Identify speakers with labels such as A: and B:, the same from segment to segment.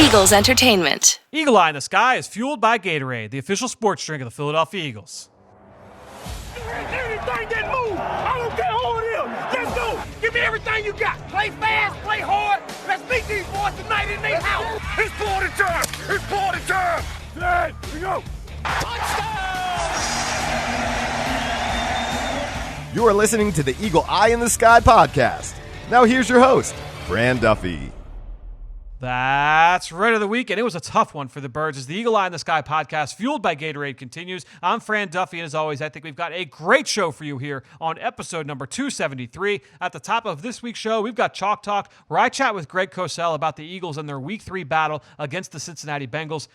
A: Eagles Entertainment.
B: Eagle Eye in the Sky is fueled by Gatorade, the official sports drink of the Philadelphia Eagles.
C: Anything that move, I don't care who it is. Let's go. Give me everything you got. Play fast, play hard. Let's beat these boys tonight in their house. It's party time. It's party time. Hey, here we go. Touchdown!
D: You are listening to the Eagle Eye in the Sky podcast. Now here's your host, Fran Duffy.
B: That's right of the week, and it was a tough one for the Birds as the Eagle Eye in the Sky podcast, fueled by Gatorade, continues. I'm Fran Duffy, and as always, I think we've got a great show for you here on episode number 273. At the top of this week's show, we've got Chalk Talk, where I chat with Greg Cosell about the Eagles and their Week 3 battle against the Cincinnati Bengals.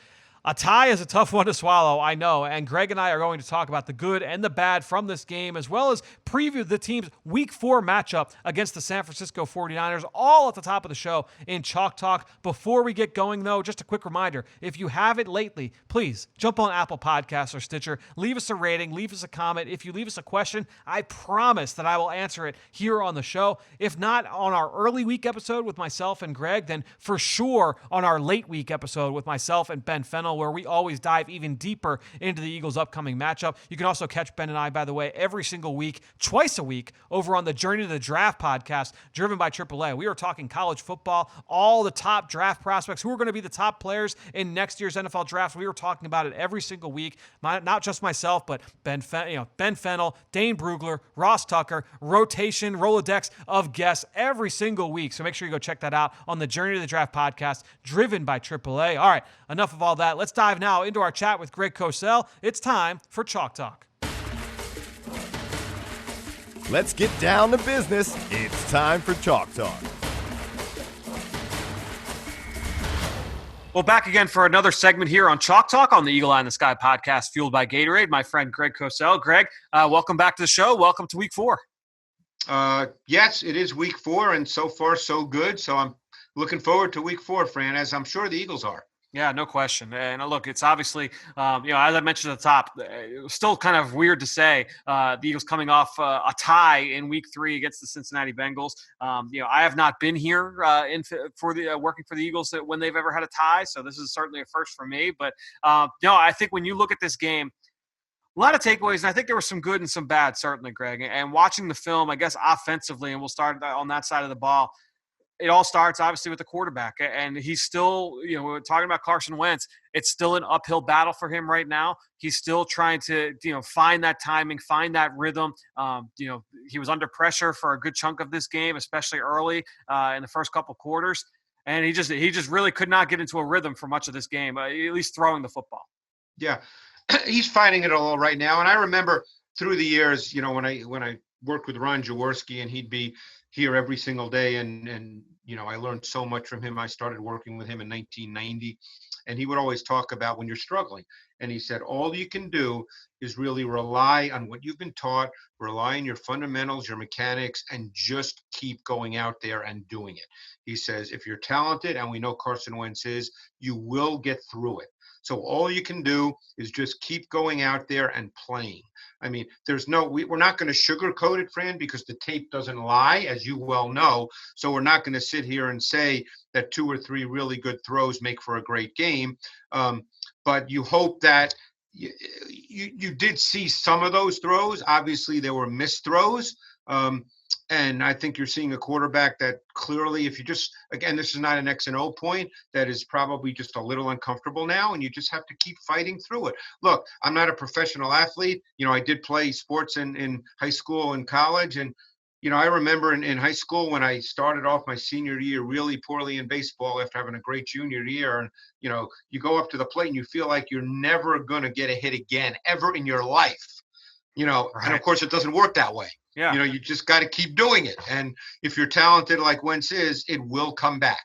B: A tie is a tough one to swallow, I know, and Greg and I are going to talk about the good and the bad from this game, as well as preview the team's Week 4 matchup against the San Francisco 49ers, all at the top of the show in Chalk Talk. Before we get going, though, just a quick reminder, if you haven't lately, please jump on Apple Podcasts or Stitcher, leave us a rating, leave us a comment. If you leave us a question, I promise that I will answer it here on the show. If not on our early week episode with myself and Greg, then for sure on our late week episode with myself and Ben Fennell, where we always dive even deeper into the Eagles' upcoming matchup. You can also catch Ben and I, by the way, every single week, twice a week, over on the Journey to the Draft podcast, driven by AAA. We are talking college football, all the top draft prospects, who are going to be the top players in next year's NFL draft. We were talking about it every single week, not just myself, but Ben Fennell, Dane Brugler, Ross Tucker, rotation, Rolodex of guests every single week. So make sure you go check that out on the Journey to the Draft podcast, driven by AAA. All right, enough of all that. Let's dive now into our chat with Greg Cosell. It's time for Chalk Talk.
D: Let's get down to business. It's time for Chalk Talk.
B: Well, back again for another segment here on Chalk Talk on the Eagle Eye in the Sky podcast, fueled by Gatorade. My friend Greg Cosell. Greg, welcome back to the show. Welcome to Week 4.
E: Yes, it is Week 4, and so far so good. So I'm looking forward to Week 4, Fran, as I'm sure the Eagles are.
B: Yeah, no question. And look, it's obviously, as I mentioned at the top, it was still kind of weird to say the Eagles coming off a tie in Week 3 against the Cincinnati Bengals. I have not been here working for the Eagles when they've ever had a tie, so this is certainly a first for me. But I think when you look at this game, a lot of takeaways, and I think there were some good and some bad, certainly, Greg. And watching the film, I guess offensively, and we'll start on that side of the ball. It all starts obviously with the quarterback, and he's still, we're talking about Carson Wentz. It's still an uphill battle for him right now. He's still trying to, find that timing, find that rhythm. He was under pressure for a good chunk of this game, especially early in the first couple quarters, and he just really could not get into a rhythm for much of this game, at least throwing the football.
E: Yeah, he's finding it all right now, and I remember through the years, when I worked with Ron Jaworski, and he'd be here every single day, and I learned so much from him. I started working with him in 1990, and he would always talk about when you're struggling, and he said all you can do is really rely on what you've been taught, rely on your fundamentals, your mechanics, and just keep going out there and doing it. He says if you're talented, and we know Carson Wentz is, you will get through it. So all you can do is just keep going out there and playing. I mean, we're not going to sugarcoat it, Fran, because the tape doesn't lie, as you well know. So we're not going to sit here and say that 2 or 3 really good throws make for a great game. But you hope that you did see some of those throws. Obviously, there were missed throws. And I think you're seeing a quarterback that clearly, if you just, again, this is not an X and O point, that is probably just a little uncomfortable now, and you just have to keep fighting through it. Look, I'm not a professional athlete. I did play sports in high school and college. And, I remember in high school when I started off my senior year really poorly in baseball after having a great junior year. And, you go up to the plate and you feel like you're never going to get a hit again, ever in your life. Right. And of course it doesn't work that way.
B: Yeah.
E: You just got to keep doing it. And if you're talented like Wentz is, it will come back.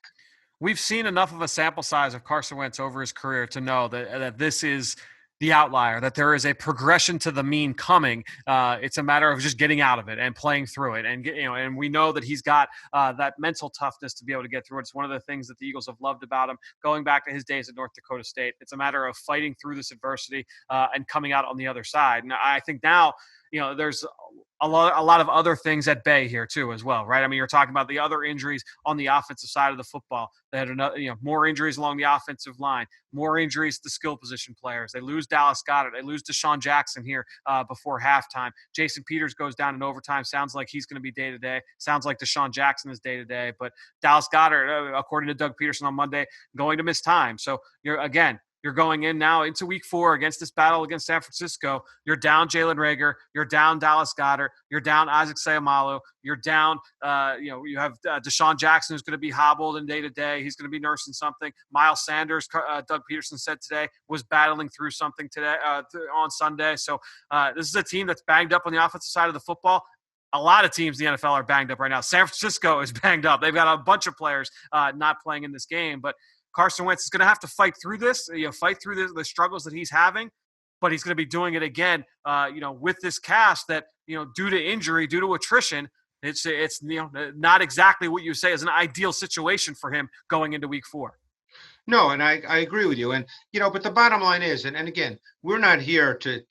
B: We've seen enough of a sample size of Carson Wentz over his career to know that this is the outlier, that there is a progression to the mean coming. It's a matter of just getting out of it and playing through it. And, and we know that he's got that mental toughness to be able to get through it. It's one of the things that the Eagles have loved about him going back to his days at North Dakota State. It's a matter of fighting through this adversity and coming out on the other side. And I think now, there's a lot of other things at bay here too as well, right? I mean, you're talking about the other injuries on the offensive side of the football. They had more injuries along the offensive line, more injuries to skill position players. They lose Dallas Goedert. They lose Deshaun Jackson here before halftime. Jason Peters goes down in overtime. Sounds like he's going to be day-to-day. Sounds like Deshaun Jackson is day-to-day. But Dallas Goedert, according to Doug Peterson on Monday, going to miss time. So you're going in now into week 4 against this battle against San Francisco. You're down Jalen Reagor. You're down Dallas Goedert. You're down Isaac Seumalo. You're down, you have Deshaun Jackson who's going to be hobbled in day-to-day. He's going to be nursing something. Miles Sanders, Doug Peterson said today, was battling through something today on Sunday. So this is a team that's banged up on the offensive side of the football. A lot of teams in the NFL are banged up right now. San Francisco is banged up. They've got a bunch of players not playing in this game, but Carson Wentz is going to have to fight through this, fight through the struggles that he's having, but he's going to be doing it again, with this cast that, due to injury, due to attrition, it's not exactly what you say is an ideal situation for him going into week 4.
E: No, and I agree with you. And, but the bottom line is, and again, we're not here to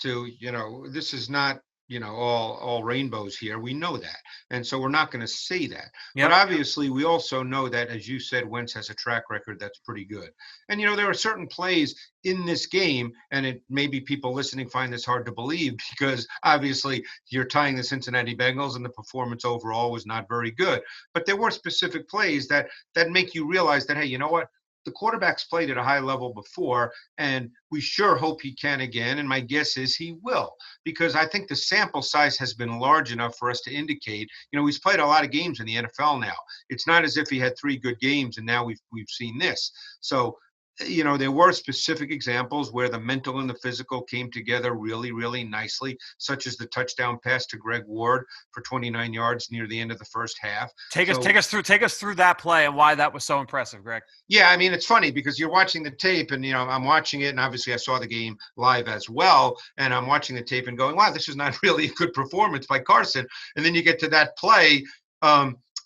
E: this is not, all rainbows here. We know that. And so we're not going to say that. Yep. But obviously, we also know that, as you said, Wentz has a track record that's pretty good. And, there are certain plays in this game, and maybe people listening find this hard to believe because obviously you're tying the Cincinnati Bengals and the performance overall was not very good. But there were specific plays that make you realize that, hey, you know what? The quarterback's played at a high level before, and we sure hope he can again. And my guess is he will, because I think the sample size has been large enough for us to indicate, he's played a lot of games in the NFL now. It's not as if he had 3 good games and now we've seen this. So, there were specific examples where the mental and the physical came together really, really nicely, such as the touchdown pass to Greg Ward for 29 yards near the end of the first half.
B: Take us through that play and why that was so impressive, Greg.
E: Yeah, I mean, it's funny because you're watching the tape and, I'm watching it, and obviously I saw the game live as well, and I'm watching the tape and going, wow, this is not really a good performance by Carson. And then you get to that play,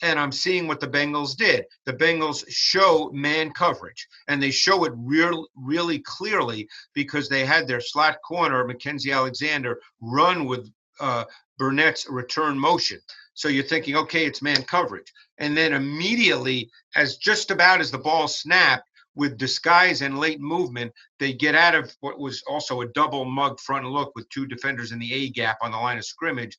E: and I'm seeing what the Bengals did. The Bengals show man coverage, and they show it really clearly because they had their slot corner, Mackenzie Alexander, run with Burnett's return motion. So you're thinking, okay, it's man coverage. And then immediately, just about as the ball snapped, with disguise and late movement, they get out of what was also a double mug front look with 2 defenders in the A gap on the line of scrimmage,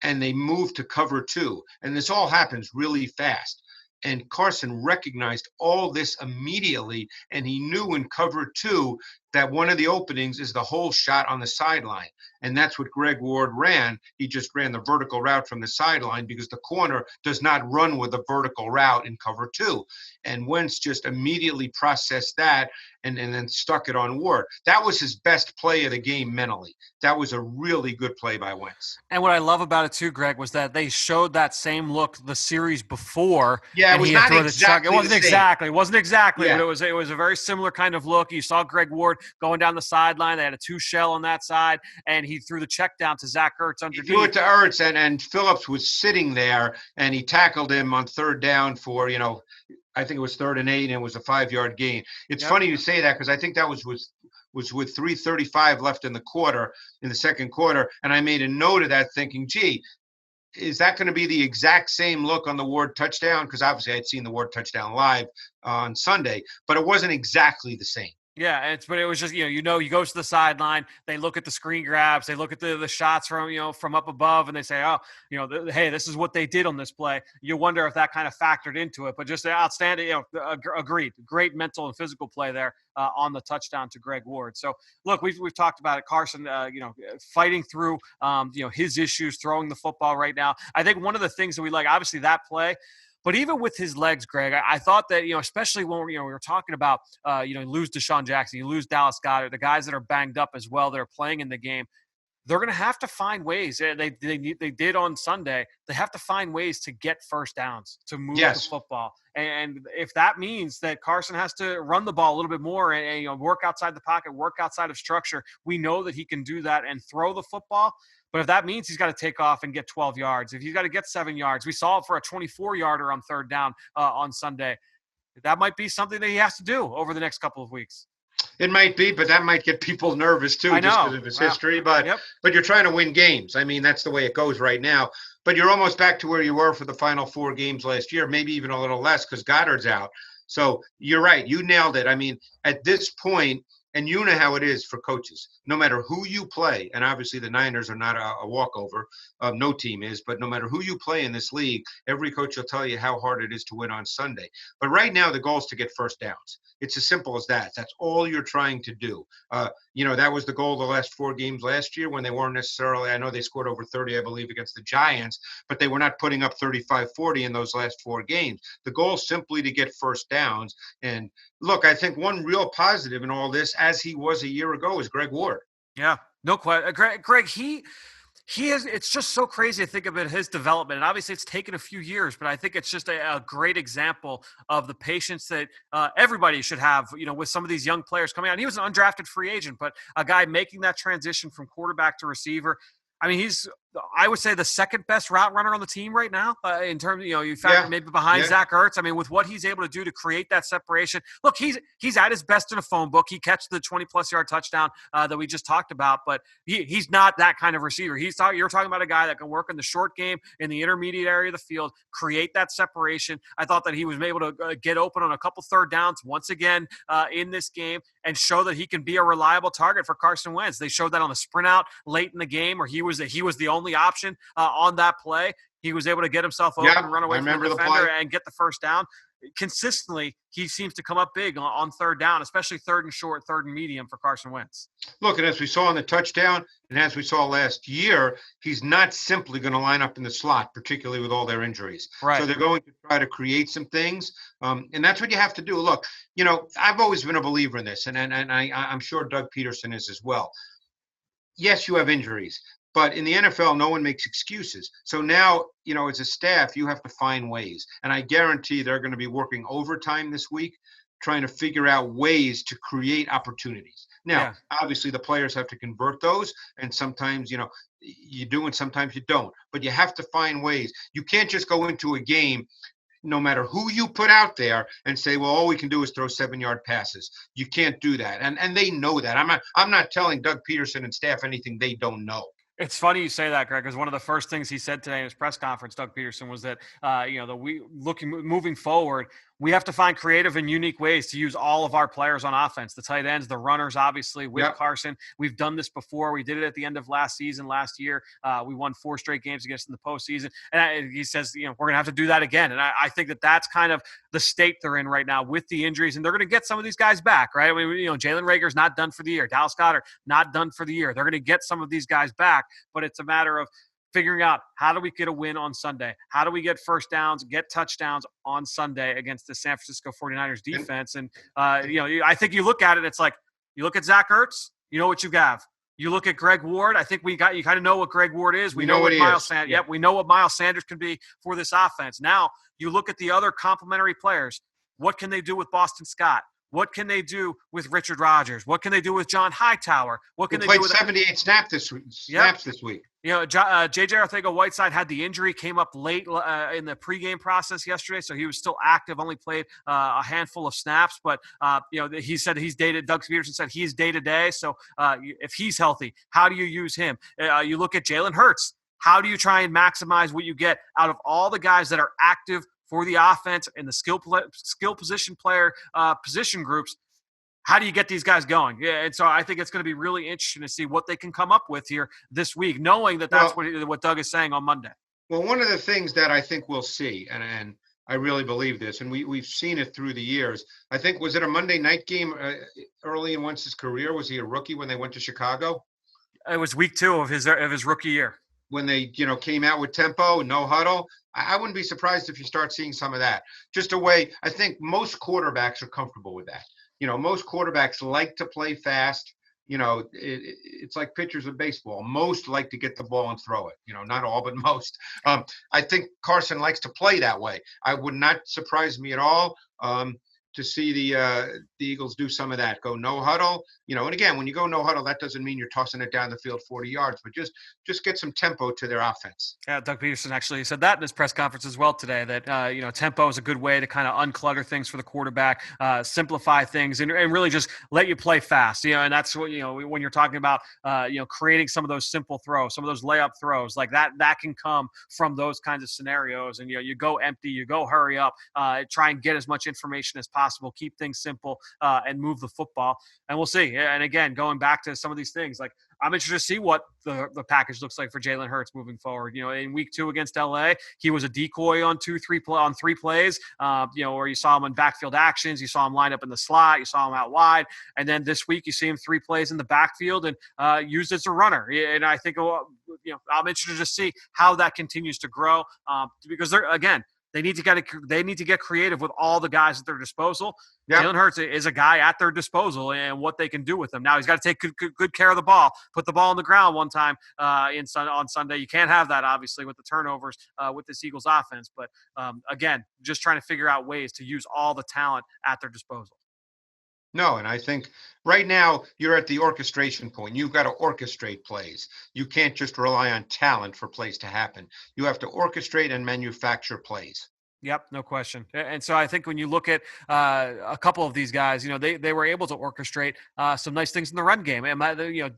E: and they move to cover 2. And this all happens really fast. And Carson recognized all this immediately, and he knew in cover 2 that one of the openings is the hole shot on the sideline. And that's what Greg Ward ran. He just ran the vertical route from the sideline because the corner does not run with a vertical route in cover 2. And Wentz just immediately processed that and then stuck it on Ward. That was his best play of the game mentally. That was a really good play by Wentz.
B: And what I love about it too, Greg, was that they showed that same look the series before.
E: Yeah, it was not exactly.
B: It wasn't exactly,
E: yeah.
B: But it was a very similar kind of look. You saw Greg Ward going down the sideline. They had a 2 shell on that side, and he threw the check down to Zach Ertz underneath.
E: He threw it to Ertz, and Phillips was sitting there, and he tackled him on 3rd down for, I think it was 3rd and 8, and it was a 5-yard gain. It's funny you say that because I think that was with 3:35 left in the second quarter, and I made a note of that thinking, gee, is that going to be the exact same look on the Ward touchdown? Because obviously I'd seen the Ward touchdown live on Sunday, but it wasn't exactly the same.
B: Yeah, but it was just, he goes to the sideline, they look at the screen grabs, they look at the shots from up above, and they say, oh, hey, this is what they did on this play. You wonder if that kind of factored into it, but just outstanding, agreed. Great mental and physical play there on the touchdown to Greg Ward. So look, we've talked about it. Carson, fighting through, his issues, throwing the football right now. I think one of the things that we like, obviously that play, but even with his legs, Greg, I thought that, especially when we were talking about, you lose Deshaun Jackson, you lose Dallas Goedert, the guys that are banged up as well that are playing in the game, they're going to have to find ways. They did on Sunday. They have to find ways to get first downs, to move the football. And if that means that Carson has to run the ball a little bit more and work outside the pocket, work outside of structure, we know that he can do that and throw the football. But if that means he's got to take off and get 12 yards, if he's got to get 7 yards, we saw it for a 24-yarder on 3rd down on Sunday. That might be something that he has to do over the next couple of weeks.
E: It might be, but that might get people nervous too,
B: I
E: just
B: know.
E: because of his
B: Wow.
E: history. But
B: Yep.
E: but you're trying to win games. I mean, that's the way it goes right now. But you're almost back to where you were for the final 4 games last year, maybe even a little less because Goddard's out. So you're right. You nailed it. I mean, at this point, and you know how it is for coaches. No matter who you play, and obviously the Niners are not a walkover. No team is, but no matter who you play in this league, every coach will tell you how hard it is to win on Sunday. But right now, the goal is to get first downs. It's as simple as that. That's all you're trying to do. That was the goal the last 4 games last year when they weren't necessarily, I know they scored over 30, I believe, against the Giants, but they were not putting up 35-40 in those last 4 games. The goal is simply to get first downs. And look, I think one real positive in all this, as he was a year ago, is Greg Ward.
B: Yeah, no question. Greg, he is. It's just so crazy to think about his development, and obviously it's taken a few years, but I think it's just a great example of the patience that everybody should have, with some of these young players coming out. And he was an undrafted free agent, but a guy making that transition from quarterback to receiver. I mean, he's, I would say, the second best route runner on the team right now in terms of, you factor maybe behind Zach Ertz. I mean, with what he's able to do to create that separation. Look, he's at his best in a phone book. He catches the 20-plus yard touchdown that we just talked about, but he's not that kind of receiver. You're talking about a guy that can work in the short game, in the intermediate area of the field, create that separation. I thought that he was able to get open on a couple third downs once again in this game and show that he can be a reliable target for Carson Wentz. They showed that on the sprint out late in the game where he was the only option on that play. He was able to get himself open and run away from the defender and get the first down. Consistently, he seems to come up big on third down, especially third and short, third and medium for Carson Wentz.
E: Look, and as we saw on the touchdown, and as we saw last year, he's not simply going to line up in the slot, particularly with all their injuries.
B: Right.
E: So they're going to try to create some things, and that's what you have to do. Look, I've always been a believer in this, and I'm sure Doug Peterson is as well. Yes, you have injuries. But in the NFL, no one makes excuses. So now, as a staff, you have to find ways. And I guarantee they're going to be working overtime this week, trying to figure out ways to create opportunities. Now, obviously, the players have to convert those. And sometimes, you do and sometimes you don't. But you have to find ways. You can't just go into a game, no matter who you put out there, and say, well, all we can do is throw 7-yard passes. You can't do that. And they know that. I'm not telling Doug Peterson and staff anything they don't know.
B: It's funny you say that, Greg, because one of the first things he said today in his press conference, Doug Peterson, was that, moving forward, we have to find creative and unique ways to use all of our players on offense, the tight ends, the runners, obviously, with Carson. We've done this before. We did it at the end of last year. We won 4 straight games against them in the postseason. And he says, we're going to have to do that again. And I think that that's kind of the state they're in right now with the injuries. And they're going to get some of these guys back, right? I mean, Jalen Reagor's not done for the year. Dallas Goedert, not done for the year. They're going to get some of these guys back, but it's a matter of figuring out how do we get a win on Sunday? How do we get first downs, get touchdowns on Sunday against the San Francisco 49ers defense? And, I think you look at it, it's like you look at Zach Ertz, you know what you have. You look at Greg Ward. I think you kind of know what Greg Ward is. We know what Miles Sanders. Yep, we know what Miles Sanders can be for this offense. Now you look at the other complementary players. What can they do with Boston Scott? What can they do with Richard Rodgers? What can they do with John Hightower? What can they do with
E: 78 snaps this week?
B: J.J. Arcega-Whiteside had the injury, came up late in the pregame process yesterday, so he was still active, only played a handful of snaps. But, he said Doug Peterson said he's day-to-day, so if he's healthy, how do you use him? You look at Jalen Hurts. How do you try and maximize what you get out of all the guys that are active for the offense and the skill position player position groups? How do you get these guys going? Yeah, and so I think it's going to be really interesting to see what they can come up with here this week, knowing that that's what Doug is saying on Monday.
E: Well, one of the things that I think we'll see, and I really believe this, and we've seen it through the years. I think, was it a Monday night game early in Wentz's career? Was he a rookie when they went to Chicago?
B: It was week 2 of his rookie year.
E: When they, came out with tempo and no huddle. I wouldn't be surprised if you start seeing some of that. Just a way, I think most quarterbacks are comfortable with that. Most quarterbacks like to play fast. It's like pitchers of baseball. Most like to get the ball and throw it. Not all, but most. I think Carson likes to play that way. I would not surprise me at all to see the Eagles do some of that. Go no huddle, and again, when you go no huddle, that doesn't mean you're tossing it down the field 40 yards, but just get some tempo to their offense.
B: Yeah, Doug Peterson actually said that in his press conference as well today, that, tempo is a good way to kind of unclutter things for the quarterback, simplify things, and really just let you play fast, and that's what, when you're talking about, creating some of those simple throws, some of those layup throws like that can come from those kinds of scenarios. And, you go empty, you go hurry up, try and get as much information as possible, keep things simple, and move the football. And we'll see. And again, going back to some of these things, like I'm interested to see what the package looks like for Jalen Hurts moving forward. In week 2 against LA, he was a decoy on 3 plays, where you saw him in backfield actions, you saw him line up in the slot, you saw him out wide. And then this week you see him 3 plays in the backfield and used as a runner. And I think, I'm interested to see how that continues to grow, because they need to get creative with all the guys at their disposal. Yep. Jalen Hurts is a guy at their disposal and what they can do with him. Now he's got to take good care of the ball, put the ball on the ground one time on Sunday. You can't have that, obviously, with the turnovers with this Eagles offense. But again, just trying to figure out ways to use all the talent at their disposal.
E: No, and I think right now you're at the orchestration point. You've got to orchestrate plays. You can't just rely on talent for plays to happen. You have to orchestrate and manufacture plays.
B: Yep, no question. And so I think when you look at a couple of these guys, they were able to orchestrate some nice things in the run game. And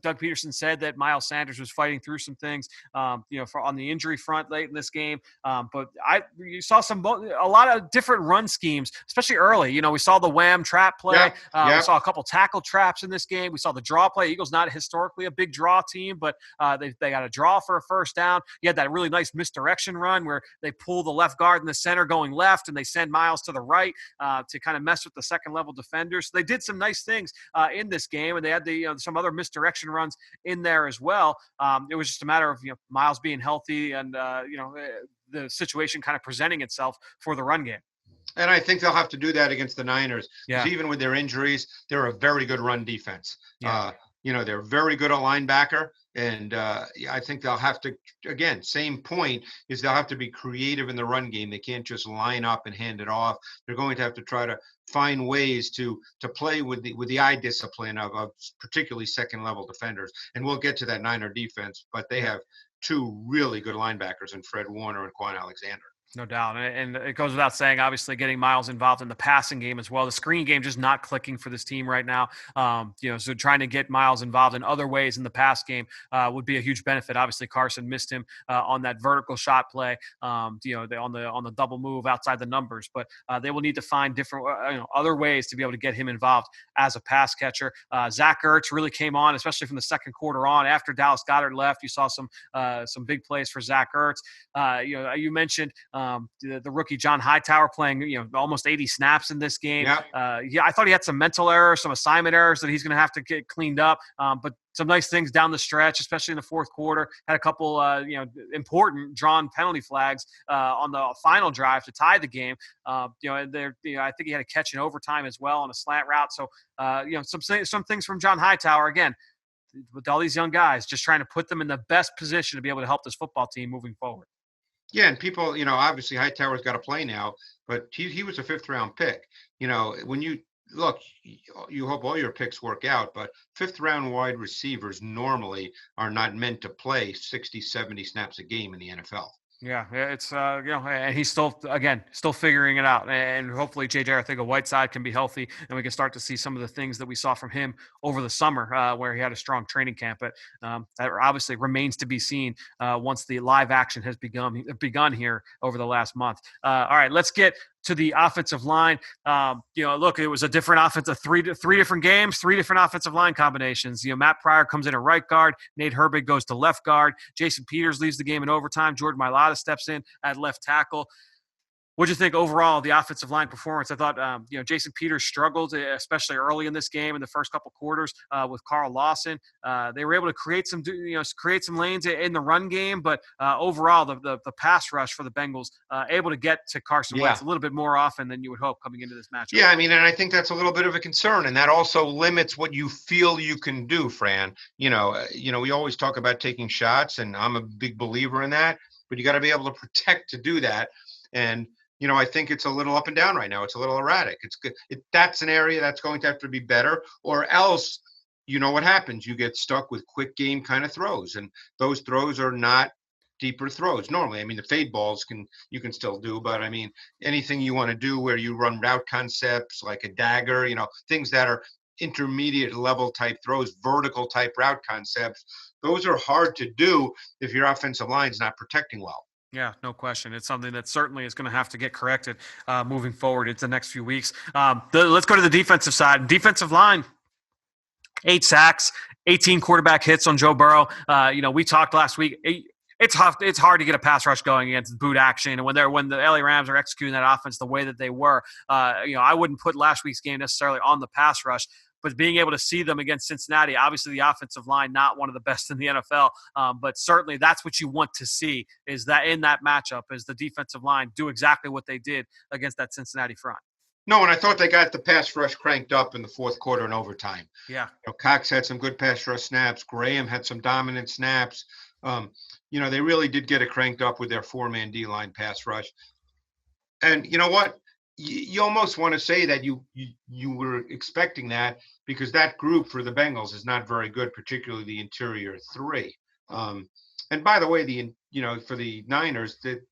B: Doug Peterson said that Miles Sanders was fighting through some things, for on the injury front late in this game. But you saw a lot of different run schemes, especially early. We saw the wham trap play. We saw a couple tackle traps in this game. We saw the draw play. Eagles not historically a big draw team, but they got a draw for a first down. You had that really nice misdirection run where they pull the left guard in the center going left, and they send Miles to the right to kind of mess with the second level defenders. So they did some nice things in this game, and they had some other misdirection runs in there as well. It was just a matter of Miles being healthy and the situation kind of presenting itself for the run game.
E: And I think they'll have to do that against the Niners. Yeah. Even with their injuries, they're a very good run defense. Yeah. They're very good at linebacker. And I think they'll have to, again, same point, is they'll have to be creative in the run game. They can't just line up and hand it off. They're going to have to try to find ways to play with the eye discipline of particularly second level defenders. And we'll get to that Niner defense, but they have 2 really good linebackers in Fred Warner and Quan Alexander.
B: No doubt. And it goes without saying, obviously, getting Miles involved in the passing game as well. The screen game just not clicking for this team right now. So trying to get Miles involved in other ways in the pass game would be a huge benefit. Obviously, Carson missed him on that vertical shot play, on the double move outside the numbers. But they will need to find different, other ways to be able to get him involved as a pass catcher. Zach Ertz really came on, especially from the second quarter on. After Dallas Goedert left, you saw some big plays for Zach Ertz. You mentioned the rookie John Hightower playing, almost 80 snaps in this game. Yep. I thought he had some mental errors, some assignment errors that he's going to have to get cleaned up. But some nice things down the stretch, especially in the fourth quarter. Had a couple, important drawn penalty flags on the final drive to tie the game. I think he had a catch in overtime as well on a slant route. So, some things from John Hightower again. With all these young guys, just trying to put them in the best position to be able to help this football team moving forward.
E: Yeah, and people, obviously Hightower's got to play now, but he was a 5th-round pick. When you look, you hope all your picks work out, but 5th-round wide receivers normally are not meant to play 60, 70 snaps a game in the NFL.
B: Yeah, it's and he's still figuring it out, and hopefully J.J. Arcega-Whiteside can be healthy, and we can start to see some of the things that we saw from him over the summer, where he had a strong training camp. But that obviously remains to be seen once the live action has begun here over the last month. All right, let's get to the offensive line. Look, it was a different offense, three different games, 3 different offensive line combinations. Matt Pryor comes in at right guard. Nate Herbig goes to left guard. Jason Peters leaves the game in overtime. Jordan Mailata steps in at left tackle. What do you think overall of the offensive line performance? I thought, Jason Peters struggled, especially early in this game in the first couple quarters with Carl Lawson. They were able to create some lanes in the run game, but overall, the pass rush for the Bengals able to get to Carson Wentz a little bit more often than you would hope coming into this matchup.
E: Yeah, and I think that's a little bit of a concern, and that also limits what you feel you can do, Fran. We always talk about taking shots, and I'm a big believer in that, but you got to be able to protect to do that. And I think it's a little up and down right now. It's a little erratic. It's good. That's an area that's going to have to be better, or else, what happens? You get stuck with quick game kind of throws, and those throws are not deeper throws normally. I mean, the fade balls you can still do, but I mean, anything you want to do where you run route concepts like a dagger, things that are intermediate level type throws, vertical type route concepts, those are hard to do if your offensive line's not protecting well.
B: Yeah, no question. It's something that certainly is going to have to get corrected moving forward into the next few weeks. Let's go to the defensive side. Defensive line, 8 sacks, 18 quarterback hits on Joe Burrow. We talked last week. It's tough. It's hard to get a pass rush going against boot action, and when the LA Rams are executing that offense the way that they were, I wouldn't put last week's game necessarily on the pass rush. But being able to see them against Cincinnati, obviously the offensive line, not one of the best in the NFL, but certainly that's what you want to see, is that in that matchup is the defensive line do exactly what they did against that Cincinnati front.
E: No, and I thought they got the pass rush cranked up in the fourth quarter and overtime.
B: Yeah.
E: Cox had some good pass rush snaps. Graham had some dominant snaps. They really did get it cranked up with their 4-man D-line pass rush. And you know what? You almost want to say that you were expecting that, because that group for the Bengals is not very good, particularly the interior 3. And by the way, for the Niners, that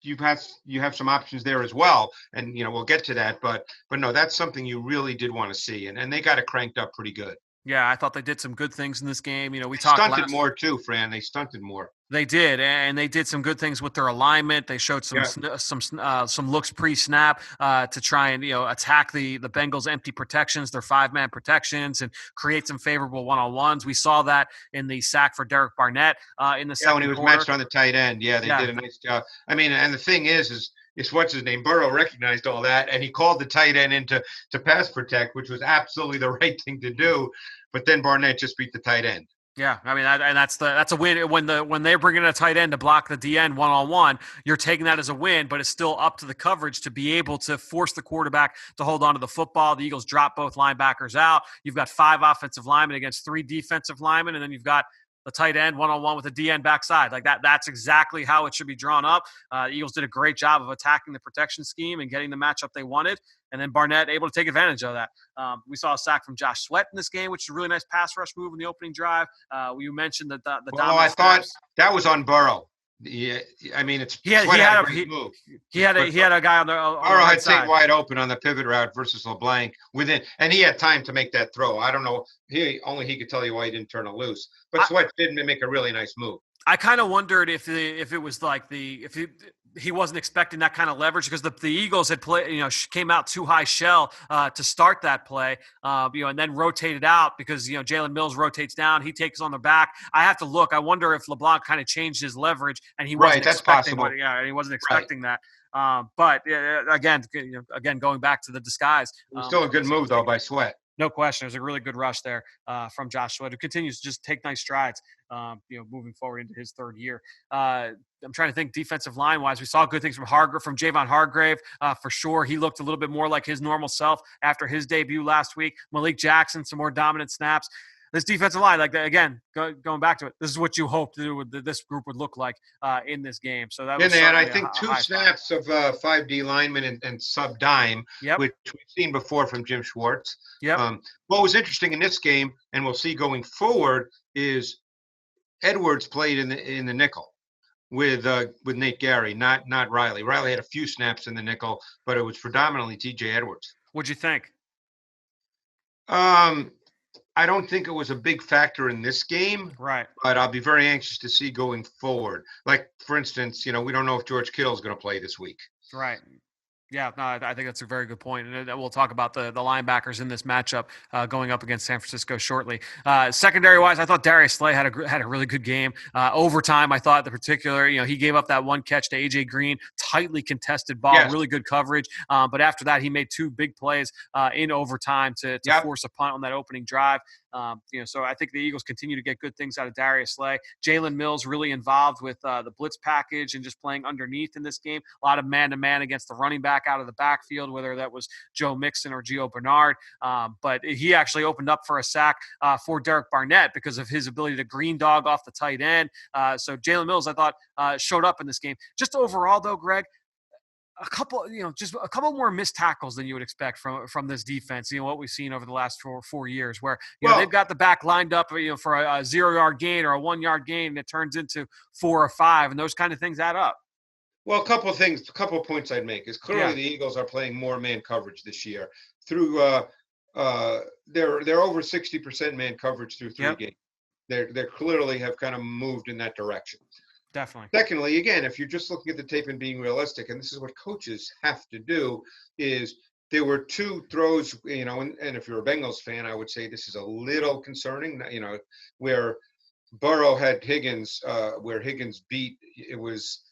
E: you have some options there as well, and we'll get to that. But no, that's something you really did want to see, and they got it cranked up pretty good.
B: Yeah, I thought they did some good things in this game. We
E: talked stunted more too, Fran. They stunted more.
B: They did, and they did some good things with their alignment. They showed some looks pre-snap to try and attack the Bengals' empty protections, their 5-man protections, and create some favorable one-on-ones. We saw that in the sack for Derek Barnett in the second
E: when he was
B: quarter.
E: matched on the tight end. Yeah, they did a nice job. I mean, and the thing is what's his name? Burrow recognized all that, and he called the tight end in to pass protect, which was absolutely the right thing to do. But then Barnett just beat the tight end.
B: Yeah, I mean, that's a win when they're bringing a tight end to block the DN one-on-one. You're taking that as a win, but it's still up to the coverage to be able to force the quarterback to hold on to the football. The Eagles drop both linebackers out. You've got 5 offensive linemen against 3 defensive linemen, and then you've got the tight end one-on-one with the DN backside. Like that's exactly how it should be drawn up. The Eagles did a great job of attacking the protection scheme and getting the matchup they wanted. And then Barnett able to take advantage of that. We saw a sack from Josh Sweat in this game, which is a really nice pass rush move in the opening drive. You mentioned that the
E: I thought that was on Burrow. Yeah, I mean,
B: he had a guy on the
E: Burrow
B: right
E: had Tate wide open on the pivot route versus LeBlanc and he had time to make that throw. I don't know. He could tell you why he didn't turn it loose. But Sweat did make a really nice move.
B: I kind of wondered if it was like if he wasn't expecting that kind of leverage, because the Eagles had came out too high shell to start that play, and then rotated out because Jalen Mills rotates down, he takes on the back. I have to look. I wonder if LeBlanc kind of changed his leverage and he wasn't expecting.
E: Possible.
B: He wasn't expecting that. But again, going back to the disguise,
E: it was still a good move though by Sweat.
B: No question. It was a really good rush there from Josh Sweat, who continues to just take nice strides, moving forward into his 3rd year. I'm trying to think defensive line-wise. We saw good things from Javon Hargrave, for sure. He looked a little bit more like his normal self after his debut last week. Malik Jackson, some more dominant snaps. This defensive line, going back to it, this is what you hope this group would look like in this game. So that was.
E: They had, I think, 2 snaps of 5D linemen and sub-dime, which we've seen before from Jim Schwartz.
B: Yep.
E: What was interesting in this game, and we'll see going forward, is Edwards played in the nickel with Nate Gary, not Riley. Riley had a few snaps in the nickel, but it was predominantly TJ Edwards.
B: What'd you think?
E: I don't think it was a big factor in this game.
B: Right.
E: But I'll be very anxious to see going forward. Like, for instance, we don't know if George Kittle is going to play this week.
B: Right. Yeah, no, I think that's a very good point. And we'll talk about the linebackers in this matchup going up against San Francisco shortly. Secondary-wise, I thought Darius Slay had a really good game. Overtime, I thought in particular, he gave up that one catch to A.J. Green, tightly contested ball, really good coverage. But after that, he made 2 big plays in overtime to force a punt on that opening drive. So I think the Eagles continue to get good things out of Darius Slay. Jalen Mills really involved with the blitz package and just playing underneath in this game. A lot of man-to-man against the running back out of the backfield, whether that was Joe Mixon or Gio Bernard. But he actually opened up for a sack for Derek Barnett because of his ability to green dog off the tight end. So Jalen Mills, I thought, showed up in this game. Just overall, though, Greg, just a couple more missed tackles than you would expect from this defense. What we've seen over the last 4 years, where they've got the back lined up, for a 0-yard gain or a 1-yard gain that turns into 4 or 5, and those kind of things add up.
E: Well, a couple of points I'd make is clearly the Eagles are playing more man coverage this year through. They're over 60% man coverage through 3 games. They clearly have kind of moved in that direction.
B: Definitely.
E: Secondly, again, if you're just looking at the tape and being realistic, and this is what coaches have to do, is there were 2 throws, and if you're a Bengals fan, I would say this is a little concerning, where Burrow had Higgins, where Higgins beat, it was,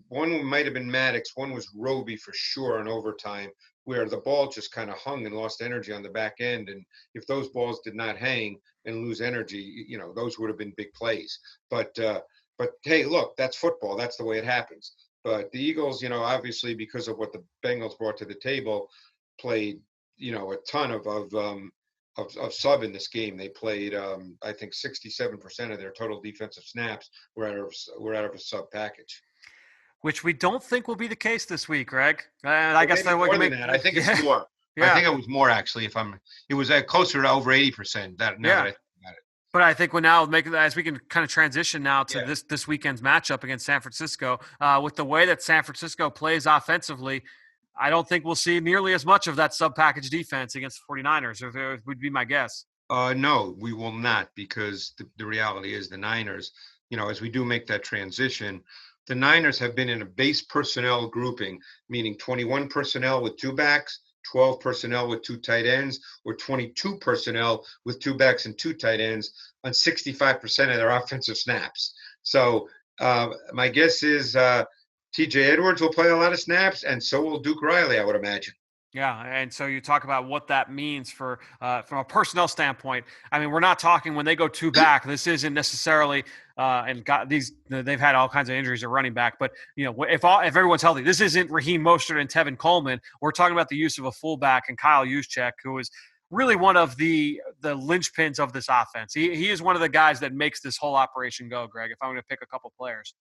E: one might have been Maddox, one was Roby for sure in overtime, where the ball just kind of hung and lost energy on the back end. And if those balls did not hang and lose energy, those would have been big plays. But hey, look, that's football. That's the way it happens. But the Eagles, obviously because of what the Bengals brought to the table, played, a ton of sub in this game. They played, I think 67% of their total defensive snaps were out of a sub package.
B: Which we don't think will be the case this week, Greg. I guess they're
E: more than that. I think it's more. I think it was more actually. It was closer to over 80%. But
B: I think as we can kind of transition now to this weekend's matchup against San Francisco, with the way that San Francisco plays offensively, I don't think we'll see nearly as much of that sub-package defense against the 49ers, or would be my guess.
E: No, we will not, because the reality is the Niners, as we do make that transition, the Niners have been in a base personnel grouping, meaning 21 personnel with 2 backs, 12 personnel with 2 tight ends, or 22 personnel with 2 backs and 2 tight ends on 65% of their offensive snaps. So my guess is TJ Edwards will play a lot of snaps, and so will Duke Riley, I would imagine.
B: Yeah, and so you talk about what that means from a personnel standpoint. I mean, we're not talking when they go 2 back. This isn't necessarily they've had all kinds of injuries at running back. But if everyone's healthy, this isn't Raheem Mostert and Tevin Coleman. We're talking about the use of a fullback and Kyle Juszczyk, who is really one of the linchpins of this offense. He is one of the guys that makes this whole operation go, Greg. If I'm going to pick a couple players.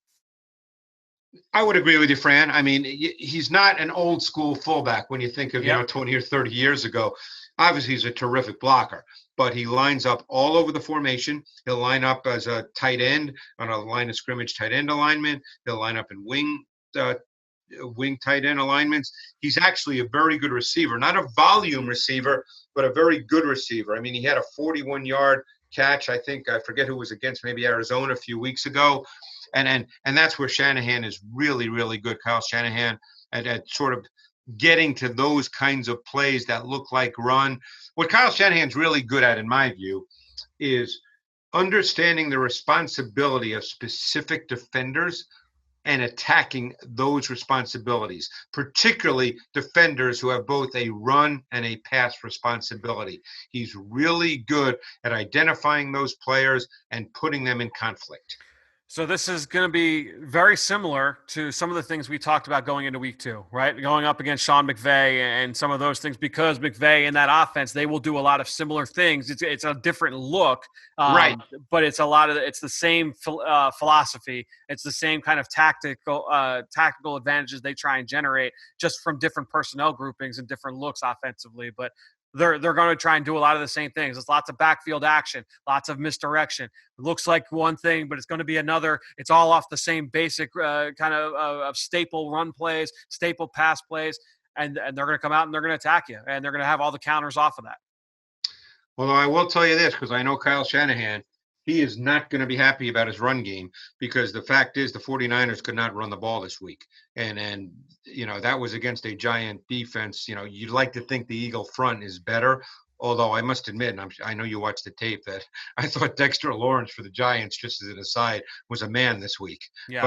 E: I would agree with you, Fran. I mean, he's not an old school fullback when you think of 20 or 30 years ago. Obviously, he's a terrific blocker, but he lines up all over the formation. He'll line up as a tight end on a line of scrimmage tight end alignment. He'll line up in wing tight end alignments. He's actually a very good receiver, not a volume receiver, but a very good receiver. I mean, he had a 41-yard catch. I forget who was against, maybe Arizona a few weeks ago. And that's where Shanahan is really, really good. Kyle Shanahan at sort of getting to those kinds of plays that look like run. What Kyle Shanahan's really good at, in my view, is understanding the responsibility of specific defenders and attacking those responsibilities, particularly defenders who have both a run and a pass responsibility. He's really good at identifying those players and putting them in conflict.
B: So this is going to be very similar to some of the things we talked about going into week 2, right? Going up against Sean McVay and some of those things, because McVay in that offense, they will do a lot of similar things. It's a different look,
E: right?
B: But it's the same philosophy. It's the same kind of tactical advantages they try and generate, just from different personnel groupings and different looks offensively. But they're going to try and do a lot of the same things. There's lots of backfield action, lots of misdirection. It looks like one thing, but it's going to be another. It's all off the same basic kind of staple run plays, staple pass plays, and they're going to come out and they're going to attack you, and they're going to have all the counters off of that.
E: Well, I will tell you this, because I know Kyle Shanahan. He is not going to be happy about his run game, because the fact is the 49ers could not run the ball this week. And that was against a giant defense. You'd like to think the Eagle front is better, although I must admit, and I know you watched the tape, that I thought Dexter Lawrence for the Giants, just as an aside, was a man this week. Yeah.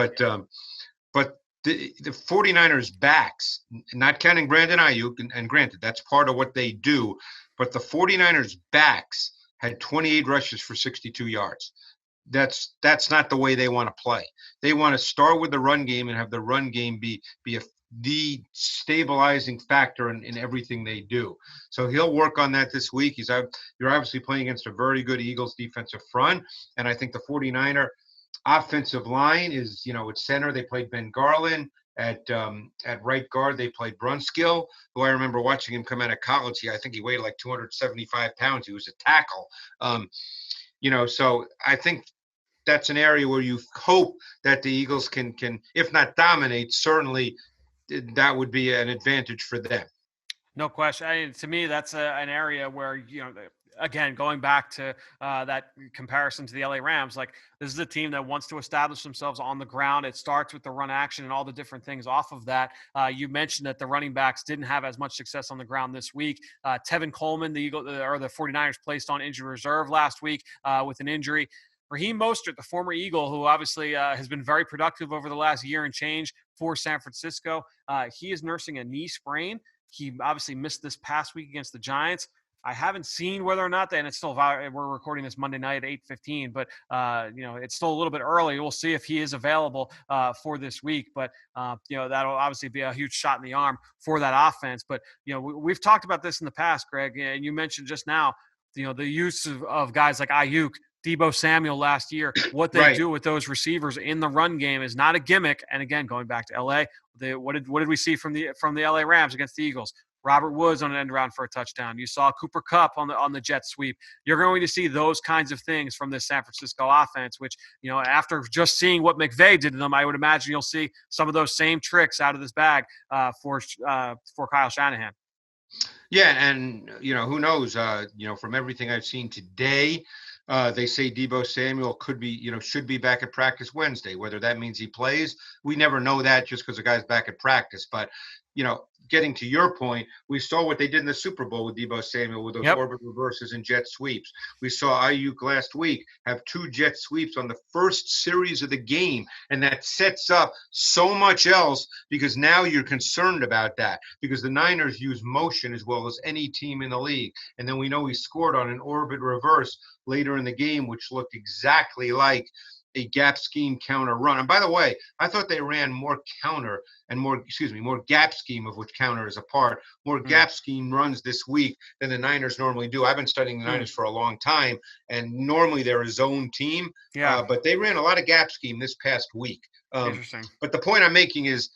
E: But the 49ers backs, not counting Brandon Ayuk, and granted, that's part of what they do, but the 49ers backs had 28 rushes for 62 yards. That's not the way they want to play. They want to start with the run game and have the run game be the stabilizing factor in everything they do. So he'll work on that this week. You're obviously playing against a very good Eagles defensive front, and I think the 49er offensive line is, at center they played Ben Garland, At right guard, they played Brunskill, who I remember watching him come out of college. I think he weighed like 275 pounds. He was a tackle. So I think that's an area where you hope that the Eagles can, if not dominate, certainly that would be an advantage for them.
B: No question. To me, that's an area where, again, going back to that comparison to the LA Rams, like this is a team that wants to establish themselves on the ground. It starts with the run action and all the different things off of that. You mentioned that the running backs didn't have as much success on the ground this week. Tevin Coleman, the 49ers placed on injury reserve last week with an injury. Raheem Mostert, the former Eagle, who obviously has been very productive over the last year and change for San Francisco, he is nursing a knee sprain. He obviously missed this past week against the Giants. I haven't seen whether or not, and it's still, we're recording this Monday night at 8:15, but, it's still a little bit early. We'll see if he is available for this week. But, that'll obviously be a huge shot in the arm for that offense. But, we've talked about this in the past, Greg, and you mentioned just now, the use of guys like Ayuk, Deebo Samuel last year, what they do with those receivers in the run game is not a gimmick. And again, going back to LA, what did we see from the LA Rams against the Eagles? Robert Woods on an end around for a touchdown. You saw Cooper Kupp on the jet sweep. You're going to see those kinds of things from this San Francisco offense, which, after just seeing what McVay did to them, I would imagine you'll see some of those same tricks out of this bag for Kyle Shanahan.
E: Yeah, and who knows? From everything I've seen today, they say Deebo Samuel should be back at practice Wednesday. Whether that means he plays, we never know that just because the guy's back at practice. But getting to your point, we saw what they did in the Super Bowl with Deebo Samuel with those orbit reverses and jet sweeps. We saw Ayuk last week have 2 jet sweeps on the first series of the game, and that sets up so much else because now you're concerned about that because the Niners use motion as well as any team in the league. And then we know he scored on an orbit reverse later in the game, which looked exactly like a gap scheme counter run. And by the way, I thought they ran more counter and more gap scheme, of which counter is a part, more gap scheme runs this week than the Niners normally do. I've been studying the Niners for a long time, and normally they're a zone team, but they ran a lot of gap scheme this past week.
B: Interesting.
E: But the point I'm making is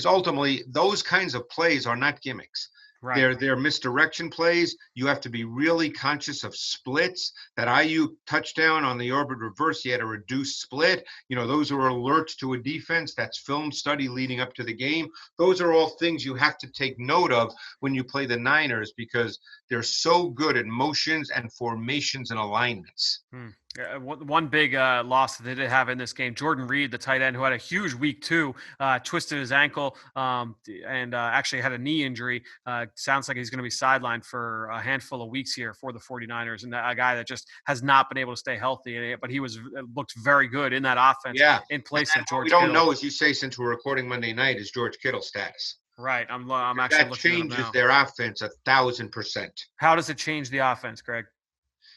E: ultimately those kinds of plays are not gimmicks. Right. They're misdirection plays. You have to be really conscious of splits. That Ayuk touchdown on the orbit reverse, he had a reduced split. Those are alerts to a defense. That's film study leading up to the game. Those are all things you have to take note of when you play the Niners because they're so good at motions and formations and alignments.
B: One big loss that they did have in this game, Jordan Reed, the tight end, who had a huge week 2, twisted his ankle and actually had a knee injury. Sounds like he's going to be sidelined for a handful of weeks here for the 49ers, and a guy that just has not been able to stay healthy. But he looked very good in that offense in place of George Kittle.
E: We don't know, as you say, since we're recording Monday night, is George Kittle's status.
B: Right. I'm actually
E: that
B: looking at him now.
E: Changes their offense 1,000%.
B: How does it change the offense, Greg?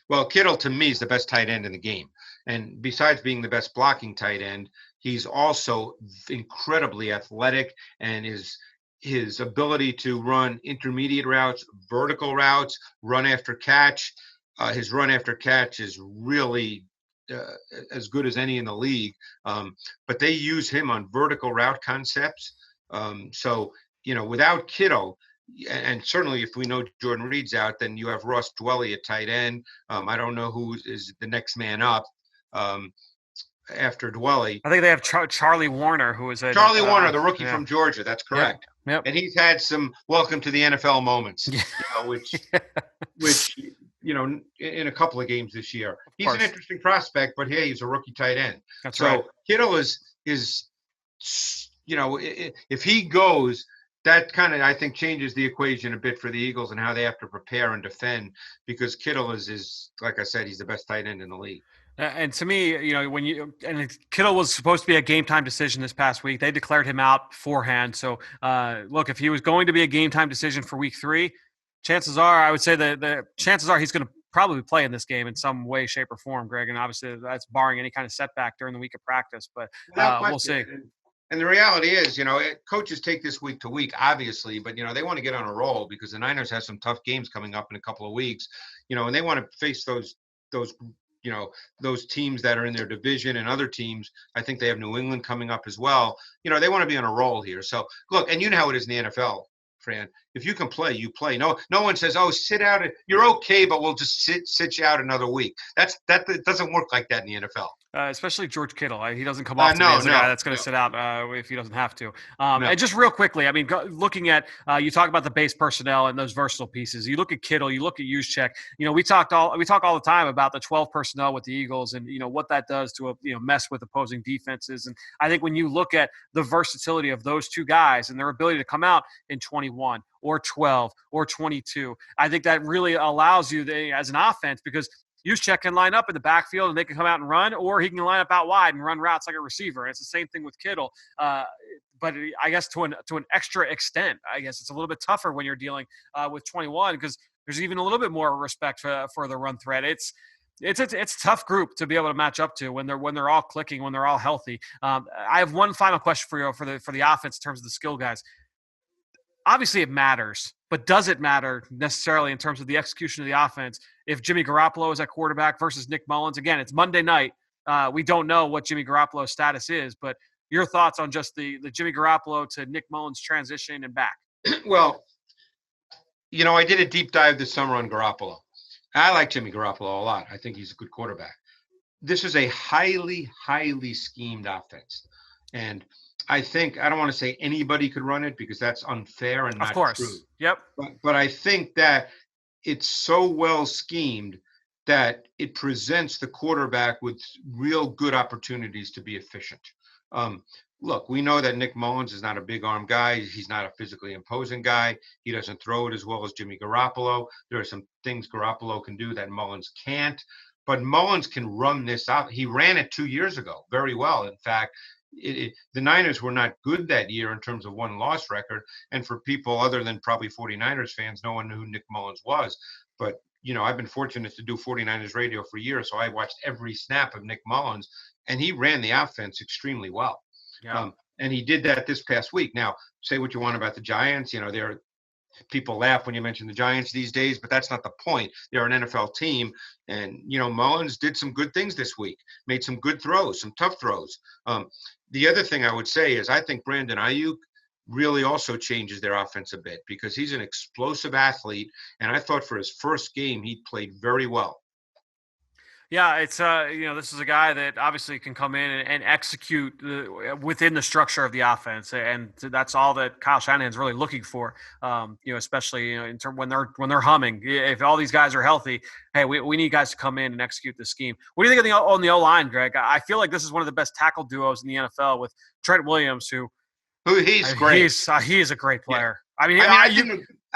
E: Well, Kittle, to me, is the best tight end in the game. And besides being the best blocking tight end, he's also incredibly athletic, and his ability to run intermediate routes, vertical routes, run after catch. His run after catch is really as good as any in the league. But they use him on vertical route concepts. So, without Kittle, and certainly if we know Jordan Reed's out, then you have Ross Dwelly at tight end. I don't know who is the next man up after Dwelly.
B: I think they have Charlie Warner, who is
E: Charlie Warner, the rookie from Georgia. That's correct.
B: Yep.
E: And he's had some welcome to the NFL moments, which in a couple of games this year. He's an interesting prospect, but hey, he's a rookie tight end.
B: That's right.
E: Kittle is if he goes, that kind of, I think, changes the equation a bit for the Eagles and how they have to prepare and defend because Kittle is like I said, he's the best tight end in the league.
B: And to me, Kittle was supposed to be a game time decision this past week. They declared him out beforehand. So, look, if he was going to be a game time decision for week 3, chances are, I would say the chances are he's going to probably play in this game in some way, shape, or form, Greg. And obviously that's barring any kind of setback during the week of practice. But we'll see.
E: And the reality is, coaches take this week to week, obviously, but, they want to get on a roll because the Niners have some tough games coming up in a couple of weeks, and they want to face those those teams that are in their division and other teams. I think they have New England coming up as well. They want to be on a roll here. So look, and you know how it is in the NFL, Fran. If you can play, you play. No one says, "Oh, sit out. You're okay, but we'll just sit you out another week." That doesn't work like that in the NFL.
B: Especially George Kittle. He doesn't come off to me as a guy that's going to sit out if he doesn't have to. And just real quickly, I mean, looking at you talk about the base personnel and those versatile pieces. You look at Kittle, you look at Juszczyk. We talk all the time about the 12 personnel with the Eagles and what that does to mess with opposing defenses. And I think when you look at the versatility of those two guys and their ability to come out in 21 or 12 or 22, I think that really allows you as an offense, because Juszczyk can line up in the backfield and they can come out and run, or he can line up out wide and run routes like a receiver. And it's the same thing with Kittle. But I guess to an extra extent, I guess it's a little bit tougher when you're dealing with 21, because there's even a little bit more respect for the run threat. It's a tough group to be able to match up to when they're all clicking, when they're all healthy. I have one final question for you for the offense in terms of the skill guys. Obviously, it matters, but does it matter necessarily in terms of the execution of the offense if Jimmy Garoppolo is at quarterback versus Nick Mullins? Again, it's Monday night. We don't know what Jimmy Garoppolo's status is, but your thoughts on just the Jimmy Garoppolo to Nick Mullins transition and back?
E: Well, I did a deep dive this summer on Garoppolo. I like Jimmy Garoppolo a lot. I think he's a good quarterback. This is a highly, highly schemed offense. And I don't want to say anybody could run it because that's unfair and not true.
B: Yep.
E: But I think that it's so well schemed that it presents the quarterback with real good opportunities to be efficient. Look, we know that Nick Mullins is not a big arm guy. He's not a physically imposing guy. He doesn't throw it as well as Jimmy Garoppolo. There are some things Garoppolo can do that Mullins can't. But Mullins can run this out. He ran it 2 years ago very well. In fact, the Niners were not good that year in terms of win-loss record. And for people other than probably 49ers fans, no one knew who Nick Mullins was. But, I've been fortunate to do 49ers radio for years, so I watched every snap of Nick Mullins, and he ran the offense extremely well.
B: Yeah.
E: And he did that this past week. Now, say what you want about the Giants. People laugh when you mention the Giants these days, but that's not the point. They're an NFL team. And, Mullins did some good things this week, made some good throws, some tough throws. The other thing I would say is I think Brandon Ayuk really also changes their offense a bit because he's an explosive athlete. And I thought for his first game, he played very well.
B: Yeah, it's this is a guy that obviously can come in and execute within the structure of the offense, and that's all that Kyle Shanahan's really looking for. Especially in terms when they're humming. If all these guys are healthy, hey, we need guys to come in and execute the scheme. What do you think on the O-line, Greg? I feel like this is one of the best tackle duos in the NFL with Trent Williams, who
E: he's great.
B: He is a great player. Yeah.
E: I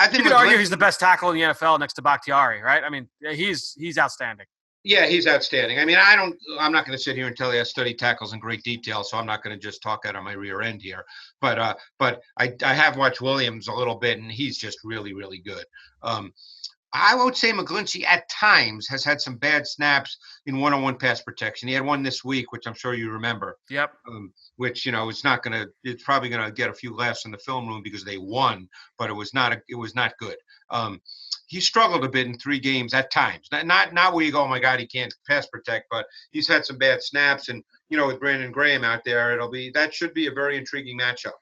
E: think
B: you could argue he's the best tackle in the NFL next to Bakhtiari, right? I mean, he's outstanding.
E: Yeah, he's outstanding. I'm not going to sit here and tell you I study tackles in great detail, so I'm not going to just talk out of my rear end here. But I have watched Williams a little bit, and he's just really, really good. I would say McGlinchey at times has had some bad snaps in one-on-one pass protection. He had one this week, which I'm sure you remember.
B: Yep.
E: Which it's probably going to get a few laughs in the film room because they won, but it was not good. He struggled a bit in 3 games at times. Not where you go, oh my God, he can't pass protect, but he's had some bad snaps. And, with Brandon Graham out there, that should be a very intriguing matchup.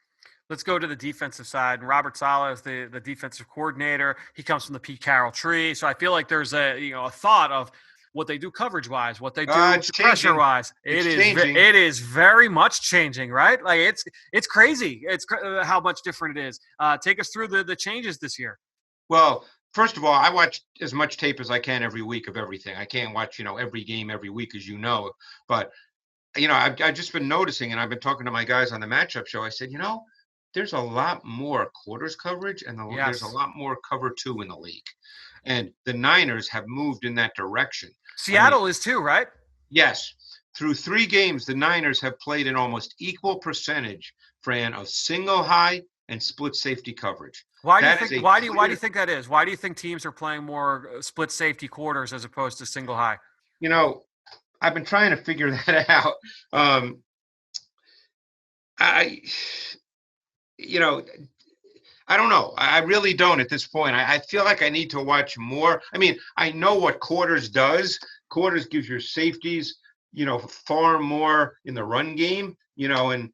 B: Let's go to the defensive side. And Robert Saleh is the defensive coordinator. He comes from the Pete Carroll tree. So I feel like there's a thought of what they do coverage-wise, what they do pressure-wise. It is very much changing, right? Like it's crazy. It's how much different it is. Take us through the changes this year.
E: Well, first of all, I watch as much tape as I can every week of everything. I can't watch, every game every week, as you know. But, I've just been noticing, and I've been talking to my guys on the matchup show. I said, there's a lot more quarters coverage, and there's a lot more cover 2 in the league. And the Niners have moved in that direction.
B: Seattle is too, right?
E: Yes. Through 3 games, the Niners have played an almost equal percentage, Fran, of single high and split safety coverage.
B: Why do you think that is? Why do you think teams are playing more split safety quarters as opposed to single high?
E: I've been trying to figure that out. I don't know. I really don't at this point. I feel like I need to watch more. I mean, I know what quarters does. Quarters gives your safeties, far more in the run game, and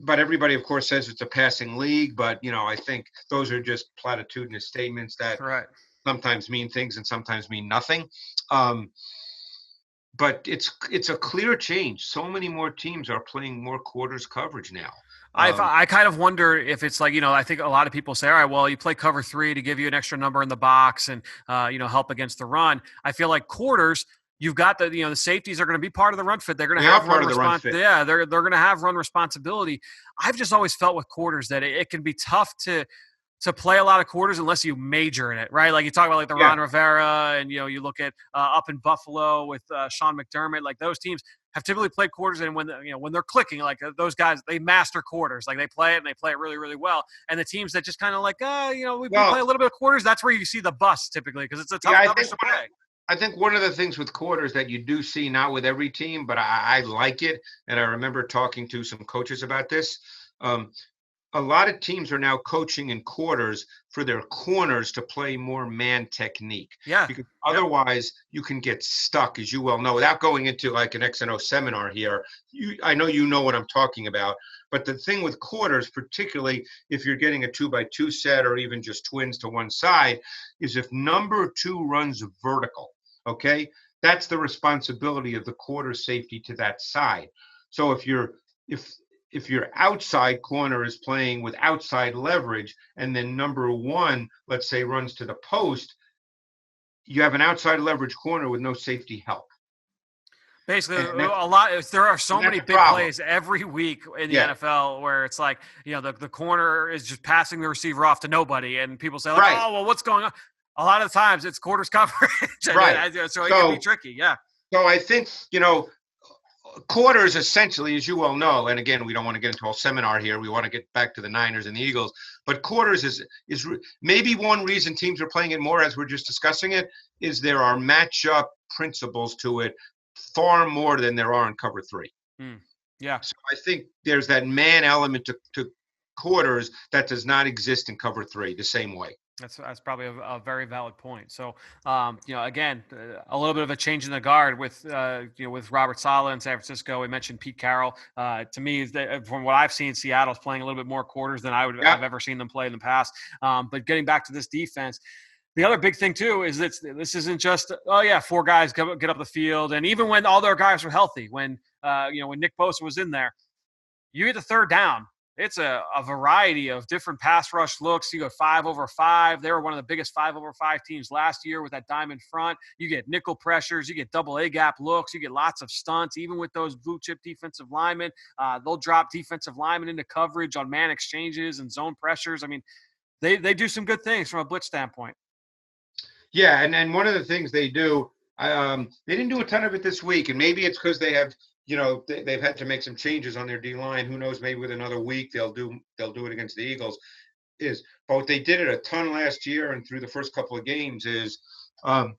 E: but everybody, of course, says it's a passing league. But, I think those are just platitudinous statements that
B: Right.
E: sometimes mean things and sometimes mean nothing. But it's a clear change. So many more teams are playing more quarters coverage now.
B: I kind of wonder if it's like, I think a lot of people say, all right, well, you play cover 3 to give you an extra number in the box and, help against the run. I feel like quarters, you've got the safeties are going to be part of the run fit. They're going to have
E: part of the run fit.
B: Yeah, they're going to have run responsibility. I've just always felt with quarters that it can be tough to play a lot of quarters unless you major in it, right? Like you talk about like the Ron Rivera and, you look at up in Buffalo with Sean McDermott, like those teams have typically played quarters. And when they're clicking, like those guys, they master quarters, like they play it and they play it really, really well. And the teams that just kind of like, we play a little bit of quarters. That's where you see the bust typically, because it's a tough coverage to play.
E: I think one of the things with quarters that you do see, not with every team, but I like it. And I remember talking to some coaches about this. A lot of teams are now coaching in quarters for their corners to play more man technique.
B: Yeah.
E: Because otherwise you can get stuck, as you well know, without going into like an X&O seminar here. I know you know what I'm talking about. But the thing with quarters, particularly if you're getting a 2x2 set or even just twins to one side, is if number 2 runs vertical, okay, that's the responsibility of the quarter safety to that side. So if your outside corner is playing with outside leverage and then number 1, let's say, runs to the post, you have an outside leverage corner with no safety help.
B: Basically, there are so many big plays every week in the NFL where it's like, the corner is just passing the receiver off to nobody. And people say, like, oh, well, what's going on? A lot of the times it's quarters coverage.
E: Right.
B: So it can be tricky. Yeah.
E: So I think, quarters essentially, as you well know, and again, we don't want to get into a seminar here. We want to get back to the Niners and the Eagles, but quarters is maybe one reason teams are playing it more, as we're just discussing it, is there are matchup principles to it far more than there are in cover 3.
B: Yeah.
E: So I think there's that man element to quarters that does not exist in cover 3 the same way.
B: That's probably a very valid point. So, again, a little bit of a change in the guard with Robert Saleh in San Francisco. We mentioned Pete Carroll. To me, from what I've seen, Seattle's playing a little bit more quarters than I've ever seen them play in the past. But getting back to this defense, the other big thing too is that this isn't just 4 guys get up the field, and even when all their guys were healthy, when Nick Bosa was in there, you get the third down. It's a variety of different pass rush looks. You go 5 over 5. They were one of the biggest 5 over 5 teams last year with that diamond front. You get nickel pressures. You get double A gap looks. You get lots of stunts. Even with those blue chip defensive linemen, they'll drop defensive linemen into coverage on man exchanges and zone pressures. I mean, they do some good things from a blitz standpoint.
E: Yeah, and one of the things they do, they didn't do a ton of it this week, and maybe it's because they have, they've had to make some changes on their D line. Who knows? Maybe with another week they'll do it against the Eagles. But they did it a ton last year and through the first couple of games is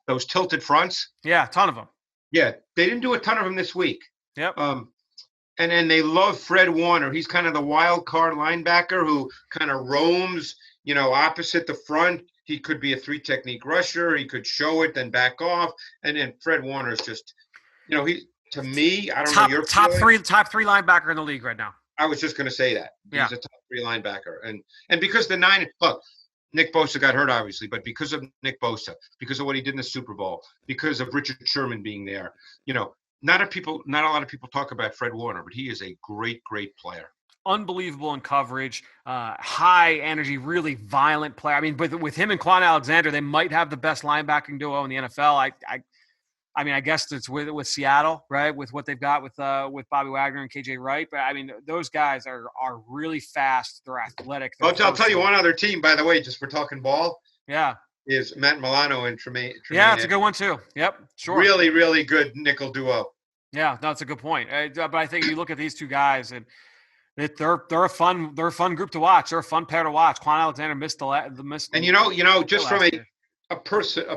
E: those tilted fronts.
B: Yeah, a ton of them.
E: Yeah, they didn't do a ton of them this week.
B: Yep.
E: And they love Fred Warner. He's kind of the wild card linebacker who kind of roams, opposite the front. He could be a 3 technique rusher. He could show it, then back off. And then Fred Warner is just, to me, I don't know your
B: top three linebacker in the league right now.
E: I was just going to say that.
B: Yeah.
E: He's a top 3 linebacker. And because the Nick Bosa got hurt, obviously, but because of Nick Bosa, because of what he did in the Super Bowl, because of Richard Sherman being there, not a lot of people talk about Fred Warner, but he is a great, great player.
B: Unbelievable in coverage, high energy, really violent player. I mean, with him and Quan Alexander, they might have the best linebacking duo in the NFL. I mean, I guess it's with Seattle, right? With what they've got with Bobby Wagner and KJ Wright. But I mean, those guys are really fast. They're athletic.
E: I'll tell you one other team, by the way, just for talking ball.
B: Yeah.
E: Is Matt Milano and Tremaine.
B: Yeah, it's a good one too. Yep, sure.
E: Really, really good nickel duo.
B: Yeah, no, it's a good point. But I think you look at these two guys and they're a fun group to watch. They're a fun pair to watch. Quan Alexander missed the miss.
E: And just from a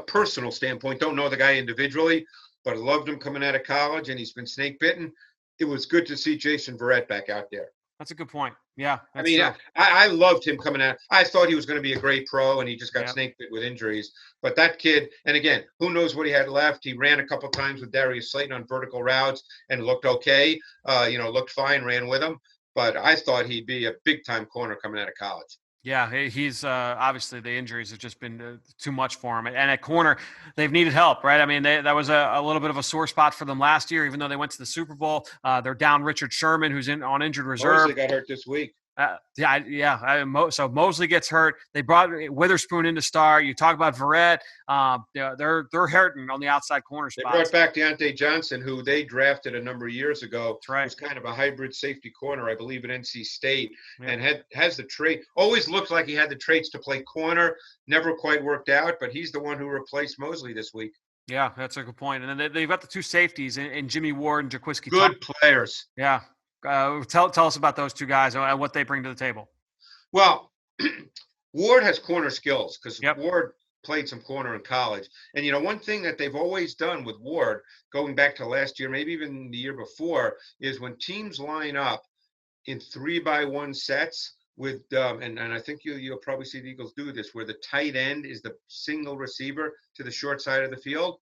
E: personal standpoint, don't know the guy individually, but I loved him coming out of college, and he's been snake bitten. It was good to see Jason Verrett back out there.
B: That's a good point. Yeah,
E: I
B: that's
E: mean,
B: true.
E: I loved him coming out. I thought he was going to be a great pro, and he just got
B: Yeah.
E: snake bit with injuries. But that kid, and again, who knows what he had left? He ran a couple times with Darius Slayton on vertical routes and looked okay. Looked fine, ran with him. But I thought he'd be a big time corner coming out of college.
B: Yeah, he's obviously the injuries have just been too much for him. And at corner, they've needed help, right? I mean, that was a little bit of a sore spot for them last year, even though they went to the Super Bowl. They're down Richard Sherman, who's on injured reserve.
E: Mosley got hurt this week.
B: So Mosley gets hurt. They brought Witherspoon in to start. You talk about Verrett. They're hurting on the outside corner
E: They
B: spots.
E: brought back Deontay Johnson, who they drafted a number of years ago.
B: That's right.
E: Was kind of a hybrid safety corner, I believe, at NC State,
B: Yeah.
E: and has the trait. Always looked like he had the traits to play corner. Never quite worked out, but he's the one who replaced Mosley this week.
B: Yeah, that's a good point. And then they've got the two safeties in Jimmy Ward and Jaquiski.
E: Good players.
B: Yeah. Tell us about those two guys and what they bring to the table.
E: Well, Ward has corner skills because
B: Yep.
E: Ward played some corner in college. And, one thing that they've always done with Ward, going back to last year, maybe even the year before, is when teams line up in 3-by-1 sets with, and I think you'll probably see the Eagles do this, where the tight end is the single receiver to the short side of the field.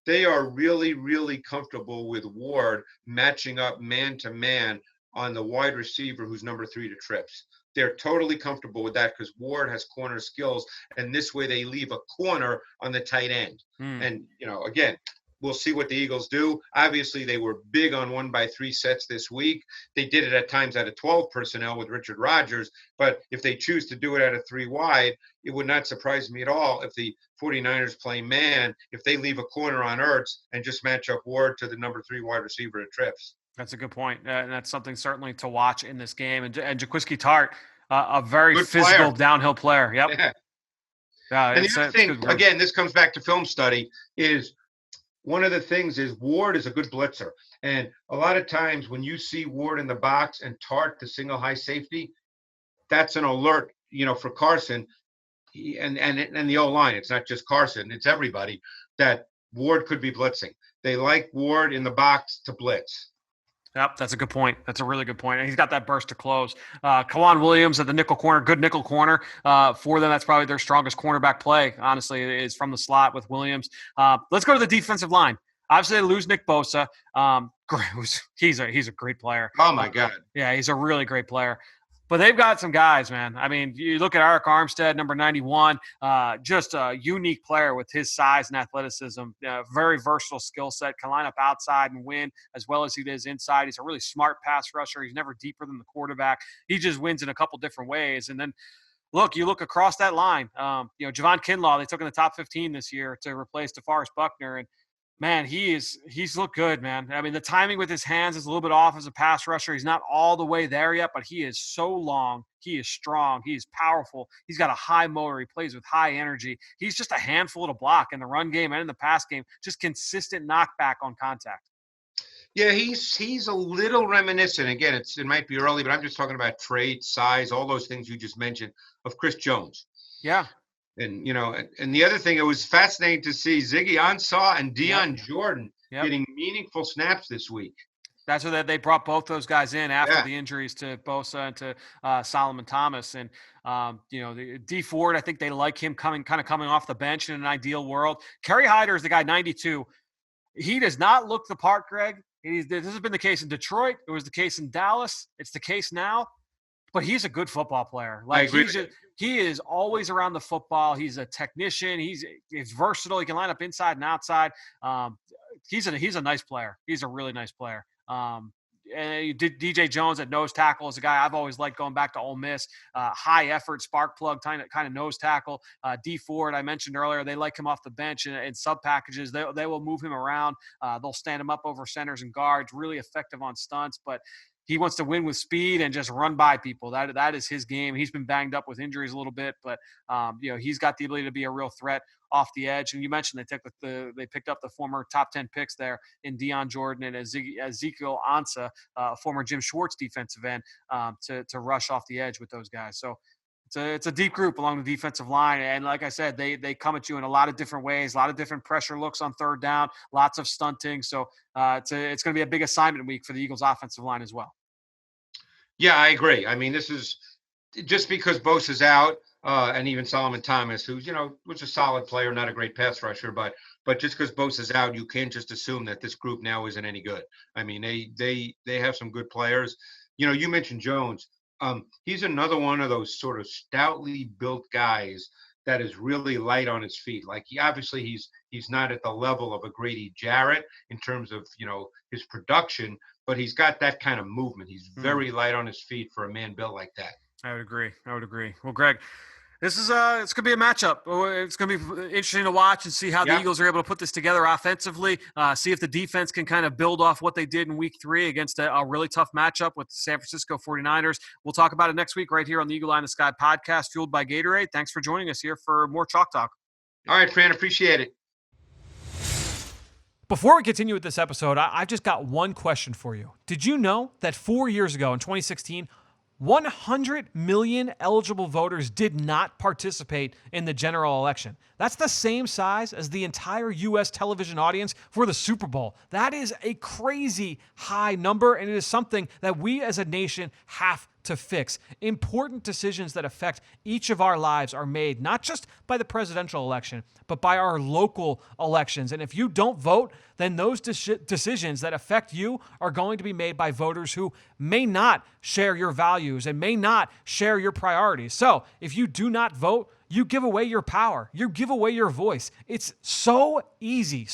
E: They are really, really comfortable with Ward matching up man to man on the wide receiver who's number 3 to trips. They're totally comfortable with that because Ward has corner skills, and this way they leave a corner on the tight end. And, again, we'll see what the Eagles do. Obviously, they were big on 1-by-3 sets this week. They did it at times out of 12 personnel with Richard Rodgers, but if they choose to do it out of 3 wide, it would not surprise me at all if the 49ers play man, if they leave a corner on Ertz and just match up Ward to the number 3 wide receiver at trips.
B: That's a good point. And that's something certainly to watch in this game. And Jaquiski Tart, a very
E: Good
B: physical
E: player.
B: Downhill player. Yep.
E: Yeah. And the other thing, again, this comes back to film study, is one of the things is Ward is a good blitzer. And a lot of times when you see Ward in the box and Tart, the single high safety, that's an alert, for Carson and the O-line. It's not just Carson, it's everybody, that Ward could be blitzing. They like Ward in the box to blitz.
B: Yep, that's a good point. That's a really good point. And he's got that burst to close. Kawan Williams at the nickel corner, good nickel corner. For them, that's probably their strongest cornerback play, honestly, is from the slot with Williams. Let's go to the defensive line. Obviously, they lose Nick Bosa. He's a great player.
E: Oh, my God.
B: Yeah, he's a really great player. But they've got some guys, man. I mean, you look at Eric Armstead, number 91, just a unique player with his size and athleticism. Very versatile skill set, can line up outside and win as well as he does inside. He's a really smart pass rusher. He's never deeper than the quarterback. He just wins in a couple different ways. And then, you look across that line. Javon Kinlaw, they took in the top 15 this year to replace DeForest Buckner. And man, he's looked good, man. I mean, the timing with his hands is a little bit off as a pass rusher. He's not all the way there yet, but he is so long. He is strong. He is powerful. He's got a high motor. He plays with high energy. He's just a handful to block in the run game and in the pass game. Just consistent knockback on contact.
E: Yeah, he's a little reminiscent. Again, it might be early, but I'm just talking about trait, size, all those things you just mentioned, of Chris Jones.
B: Yeah.
E: And, and the other thing, it was fascinating to see Ziggy Ansah and Dion Jordan getting meaningful snaps this week.
B: That's what they brought both those guys in after the injuries to Bosa and to Solomon Thomas. And, the D Ford, I think they like him coming off the bench in an ideal world. Kerry Hyder is the guy, 92. He does not look the part, Greg. This has been the case in Detroit. It was the case in Dallas. It's the case now. But he's a good football player. Like he is always around the football. He's a technician. He's versatile. He can line up inside and outside. He's a nice player. He's a really nice player. And DJ Jones at nose tackle is a guy I've always liked going back to Ole Miss. High effort, spark plug, kind of nose tackle. D Ford, I mentioned earlier, they like him off the bench in sub packages. They will move him around. They'll stand him up over centers and guards. Really effective on stunts, but he wants to win with speed and just run by people. That is his game. He's been banged up with injuries a little bit, but he's got the ability to be a real threat off the edge. And you mentioned they picked up the former top 10 picks there in Dion Jordan and Ezekiel Ansah, former Jim Schwartz defensive end, to rush off the edge with those guys. So it's a deep group along the defensive line. And like I said, they come at you in a lot of different ways, a lot of different pressure looks on third down, lots of stunting. So it's going to be a big assignment week for the Eagles offensive line as well.
E: Yeah, I agree. I mean, this is just because Bosa's out, and even Solomon Thomas, who's was a solid player, not a great pass rusher, but just because Bosa's out, you can't just assume that this group now isn't any good. I mean, they have some good players. You mentioned Jones. He's another one of those sort of stoutly built guys that is really light on his feet. Like he's not at the level of a Grady Jarrett in terms of his production, but he's got that kind of movement. He's very light on his feet for a man built like that.
B: I would agree. Well, Greg, this is it's going to be a matchup. It's going to be interesting to watch and see how the Eagles are able to put this together offensively. See if the defense can kind of build off what they did in week 3 against a really tough matchup with the San Francisco 49ers. We'll talk about it next week right here on the Eagle Eye in the Sky podcast, fueled by Gatorade. Thanks for joining us here for more Chalk Talk.
E: All right, Fran, appreciate it.
B: Before we continue with this episode, I've just got one question for you. Did you know that 4 years ago in 2016, 100 million eligible voters did not participate in the general election? That's the same size as the entire U.S. television audience for the Super Bowl. That is a crazy high number, and it is something that we as a nation have to fix. Important decisions that affect each of our lives are made not just by the presidential election, but by our local elections. And if you don't vote, then those decisions that affect you are going to be made by voters who may not share your values and may not share your priorities. So if you do not vote, you give away your power. You give away your voice. It's so easy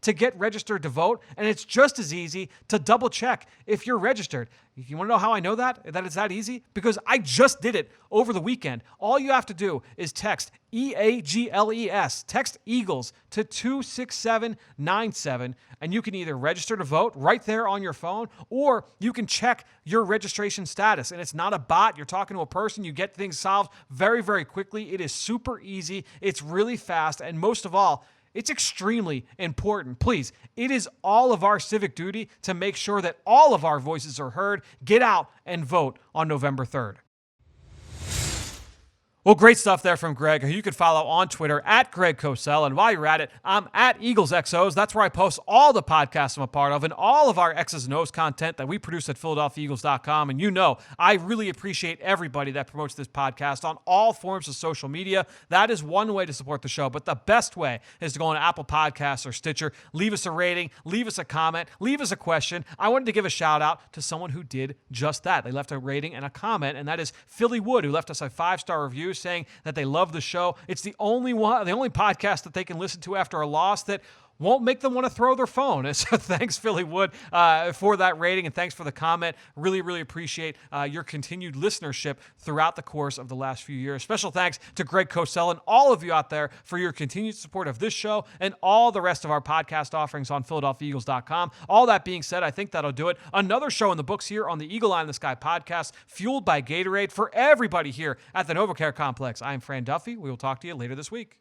B: to get registered to vote, and it's just as easy to double check if you're registered. You want to know how I know that it's that easy? Because I just did it over the weekend. All you have to do is text EAGLES, text Eagles to 26797, and you can either register to vote right there on your phone, or you can check your registration status. And it's not a bot. You're talking to a person. You get things solved very, very quickly. It is super easy. It's really fast. And most of all, it's extremely important. Please, it is all of our civic duty to make sure that all of our voices are heard. Get out and vote on November 3rd. Well, great stuff there from Greg, who you can follow on Twitter at Greg Cosell. And while you're at it, I'm at Eagles XOs. That's where I post all the podcasts I'm a part of and all of our X's and O's content that we produce at PhiladelphiaEagles.com. And I really appreciate everybody that promotes this podcast on all forms of social media. That is one way to support the show. But the best way is to go on Apple Podcasts or Stitcher, leave us a rating, leave us a comment, leave us a question. I wanted to give a shout out to someone who did just that. They left a rating and a comment, and that is Philly Wood, who left us a 5-star review saying that they love the show. It's the only podcast that they can listen to after a loss that won't make them want to throw their phone. And so thanks, Philly Wood, for that rating, and thanks for the comment. Really, really appreciate your continued listenership throughout the course of the last few years. Special thanks to Greg Cosell and all of you out there for your continued support of this show and all the rest of our podcast offerings on PhiladelphiaEagles.com. All that being said, I think that'll do it. Another show in the books here on the Eagle Eye in the Sky podcast, fueled by Gatorade, for everybody here at the NovaCare Complex. I'm Fran Duffy. We will talk to you later this week.